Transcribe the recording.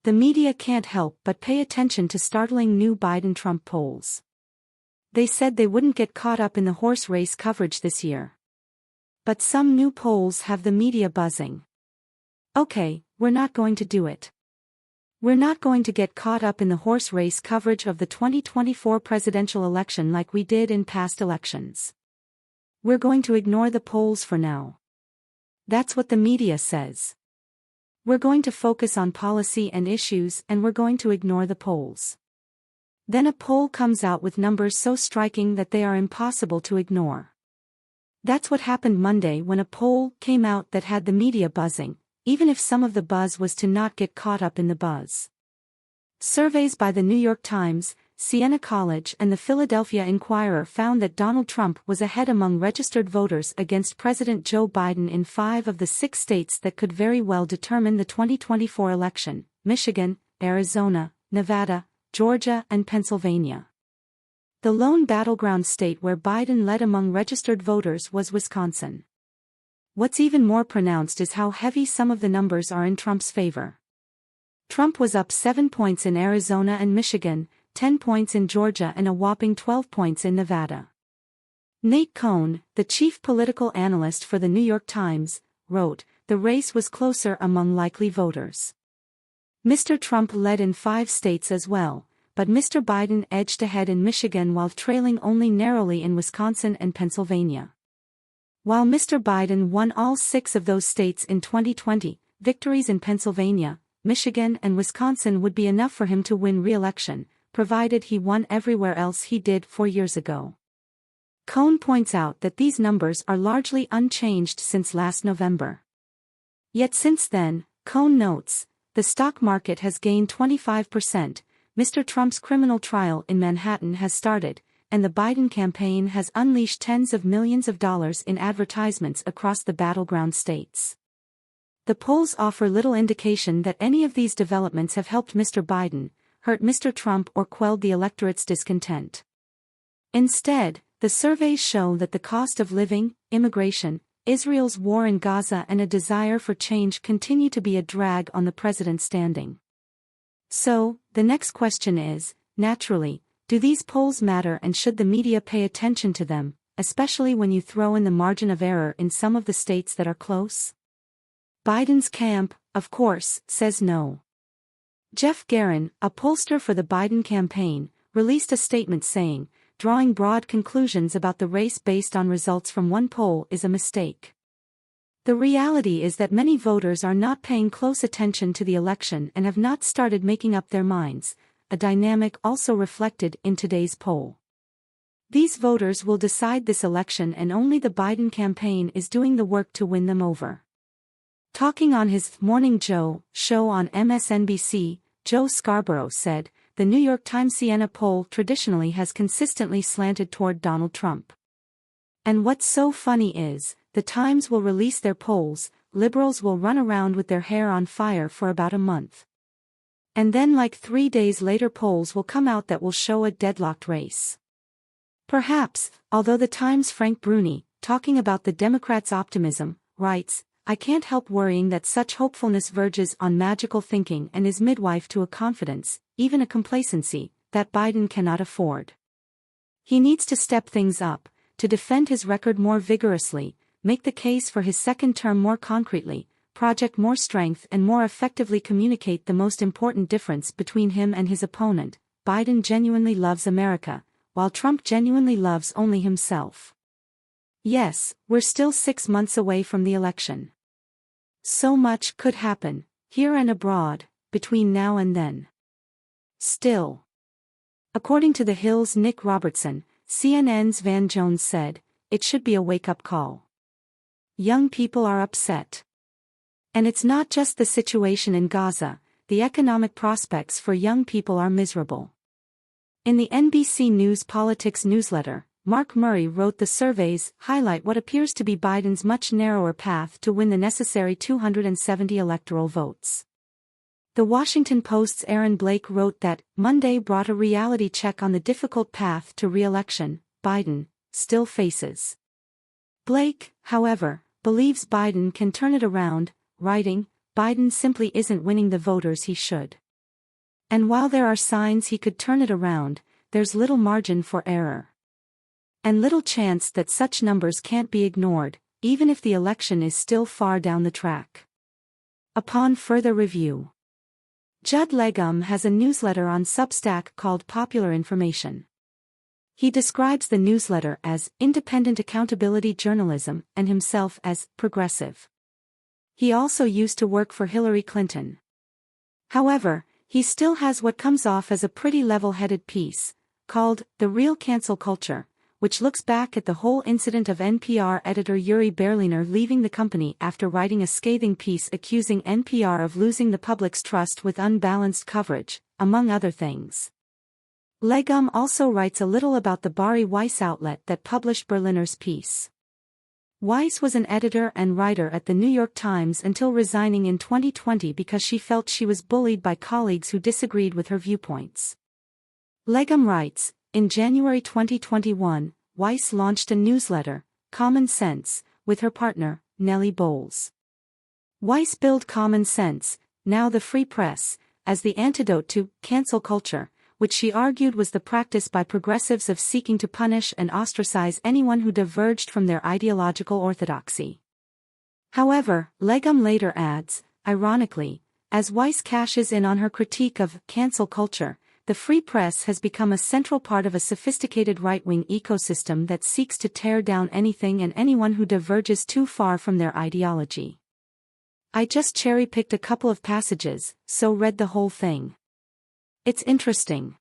the media can't help but pay attention to startling new Biden-Trump polls. They said they wouldn't get caught up in the horse race coverage this year. But some new polls have the media buzzing. Okay, we're not going to do it. We're not going to get caught up in the horse race coverage of the 2024 presidential election like we did in past elections. We're going to ignore the polls for now. That's what the media says. We're going to focus on policy and issues, and we're going to ignore the polls. Then a poll comes out with numbers so striking that they are impossible to ignore. That's what happened Monday when a poll came out that had the media buzzing, even if some of the buzz was to not get caught up in the buzz. Surveys by the New York Times, Siena College and the Philadelphia Inquirer found that Donald Trump was ahead among registered voters against President Joe Biden in 5 of the 6 states that could very well determine the 2024 election: Michigan, Arizona, Nevada, Georgia, and Pennsylvania. The lone battleground state where Biden led among registered voters was Wisconsin. What's even more pronounced is how heavy some of the numbers are in Trump's favor. Trump was up 7 points in Arizona and Michigan, 10 points in Georgia, and a whopping 12 points in Nevada. Nate Cohn, the chief political analyst for the New York Times, wrote, "The race was closer among likely voters. Mr. Trump led in 5 states as well, but Mr. Biden edged ahead in Michigan while trailing only narrowly in Wisconsin and Pennsylvania. While Mr. Biden won all 6 of those states in 2020, victories in Pennsylvania, Michigan, and Wisconsin would be enough for him to win re-election, provided he won everywhere else he did 4 years ago." Cohn points out that these numbers are largely unchanged since last November. Yet since then, Cohn notes, the stock market has gained 25%, Mr. Trump's criminal trial in Manhattan has started, and the Biden campaign has unleashed tens of millions of dollars in advertisements across the battleground states. The polls offer little indication that any of these developments have helped Mr. Biden, hurt Mr. Trump, or quelled the electorate's discontent. Instead, the surveys show that the cost of living, immigration, Israel's war in Gaza, and a desire for change continue to be a drag on the president's standing. So, the next question is, naturally, do these polls matter, and should the media pay attention to them, especially when you throw in the margin of error in some of the states that are close? Biden's camp, of course, says no. Jeff Guerin, a pollster for the Biden campaign, released a statement saying, "Drawing broad conclusions about the race based on results from one poll is a mistake. The reality is that many voters are not paying close attention to the election and have not started making up their minds," a dynamic also reflected in today's poll. These voters will decide this election, and only the Biden campaign is doing the work to win them over. Talking on his Morning Joe show on MSNBC, Joe Scarborough said, "The New York Times Siena poll traditionally has consistently slanted toward Donald Trump. And what's so funny is, the Times will release their polls, liberals will run around with their hair on fire for about a month. And then like 3 days later polls will come out that will show a deadlocked race." Perhaps, although the Times' Frank Bruni, talking about the Democrats' optimism, writes, "I can't help worrying that such hopefulness verges on magical thinking and is midwife to a confidence, even a complacency, that Biden cannot afford. He needs to step things up, to defend his record more vigorously, make the case for his second term more concretely, project more strength, and more effectively communicate the most important difference between him and his opponent. Biden genuinely loves America, while Trump genuinely loves only himself." Yes, we're still 6 months away from the election. So much could happen, here and abroad, between now and then. Still, according to The Hill's Nick Robertson, CNN's Van Jones said, "It should be a wake-up call. Young people are upset. And it's not just the situation in Gaza, the economic prospects for young people are miserable." In the NBC News Politics newsletter, Mark Murray wrote, "The surveys highlight what appears to be Biden's much narrower path to win the necessary 270 electoral votes." The Washington Post's Aaron Blake wrote that Monday brought a reality check on the difficult path to re-election Biden still faces. Blake, however, believes Biden can turn it around, writing, "Biden simply isn't winning the voters he should. And while there are signs he could turn it around, there's little margin for error. And little chance that such numbers can't be ignored, even if the election is still far down the track. Upon further review, Judd Legum has a newsletter on Substack called Popular Information. He describes the newsletter as independent accountability journalism and himself as progressive. He also used to work for Hillary Clinton. However, he still has what comes off as a pretty level-headed piece, called The Real Cancel Culture, which looks back at the whole incident of NPR editor Yuri Berliner leaving the company after writing a scathing piece accusing NPR of losing the public's trust with unbalanced coverage, among other things. Legum also writes a little about the Bari Weiss outlet that published Berliner's piece. Weiss was an editor and writer at the New York Times until resigning in 2020 because she felt she was bullied by colleagues who disagreed with her viewpoints. Legum writes, in January 2021, Weiss launched a newsletter, Common Sense, with her partner, Nellie Bowles. Weiss billed Common Sense, now the Free Press, as the antidote to cancel culture, which she argued was the practice by progressives of seeking to punish and ostracize anyone who diverged from their ideological orthodoxy. However, Legum later adds, ironically, as Weiss cashes in on her critique of cancel culture, the Free Press has become a central part of a sophisticated right-wing ecosystem that seeks to tear down anything and anyone who diverges too far from their ideology. I just cherry-picked a couple of passages, so read the whole thing. It's interesting.